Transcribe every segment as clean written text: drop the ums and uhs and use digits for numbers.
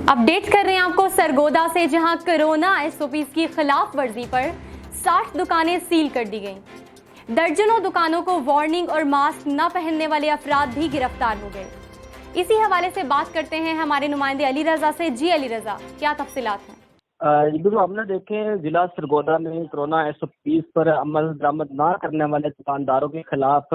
Update कर रहे हैं आपको सरगोदा से, जहां कोरोना एसओपीज की खिलाफ वर्जी पर 60 दुकानें सील कर दी गईं। दर्जनों दुकानों को वार्निंग और मास्क न पहनने वाले अफराद भी गिरफ्तार हो गए। इसी हवाले से बात करते हैं हमारे नुमाइंदे अली रजा से। जी अली रजा, क्या तफसीलात हैं? हमने देखे जिला सरगोदा में कोरोना एसओपीज पर अमल दरामद ना करने वाले दुकानदारों के खिलाफ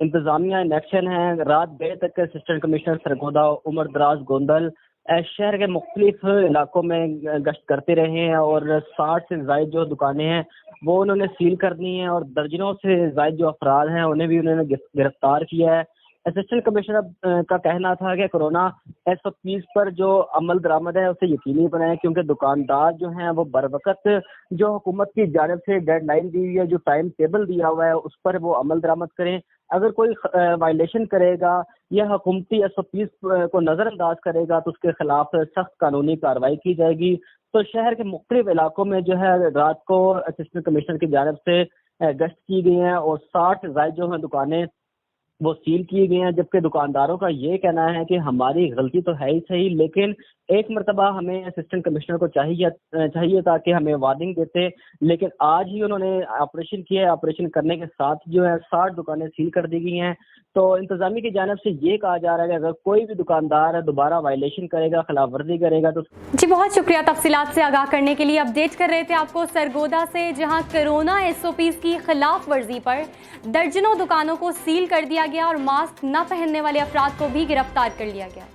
इंतजामिया इन एक्शन है। रात देर तक असिस्टेंट कमिश्नर सरगोदा उमर दराज गोंदल शहर के मुख्तलिफ इलाकों में गश्त करते रहे हैं और 60 से ज़ायद जो दुकानें हैं वो उन्होंने सील कर दी हैं और दर्जनों से ज़ायद जो अफराद हैं उन्हें भी उन्होंने गिरफ्तार किया है। असिस्टेंट कमिश्नर का कहना था कि कोरोना एसओपीज पर जो अमल दरामद है उसे यकीनी बनाएं, क्योंकि दुकानदार जो हैं वो बर वक्त जो हुकूमत की जानिब से डेडलाइन दी हुई है, जो टाइम टेबल दिया हुआ है, उस पर वो अमल दरामद करें। अगर कोई वायलेशन करेगा या हुकूमती एसओपीज को नज़रअंदाज करेगा तो उसके खिलाफ सख्त कानूनी कार्रवाई की जाएगी। तो शहर के मुख्तलिफ इलाकों में जो है रात को असिस्टेंट कमिश्नर की जानिब से गश्त की गई हैं और 60 ज़ायद जो हैं दुकानें वो सील किए गए हैं। जबकि दुकानदारों का ये कहना है कि हमारी गलती तो है ही सही, लेकिन एक मरतबा हमें असिस्टेंट कमिश्नर को चाहिए था कि हमें वार्निंग देते, लेकिन आज ही उन्होंने ऑपरेशन किया है। ऑपरेशन करने के साथ जो है 60 दुकानें सील कर दी गई हैं। तो इंतजामी की जानिब से ये कहा जा रहा है कि अगर कोई भी दुकानदार दोबारा वायलेशन करेगा, खिलाफ वर्जी करेगा तो जी बहुत शुक्रिया तफसीलात से आगाह करने के लिए। अपडेट कर रहे थे आपको सरगोदा से, जहां कोरोना एसओपीज की खिलाफ वर्जी पर दर्जनों दुकानों को सील कर दिया गया और मास्क न पहनने वाले अफराद को भी गिरफ्तार कर लिया गया।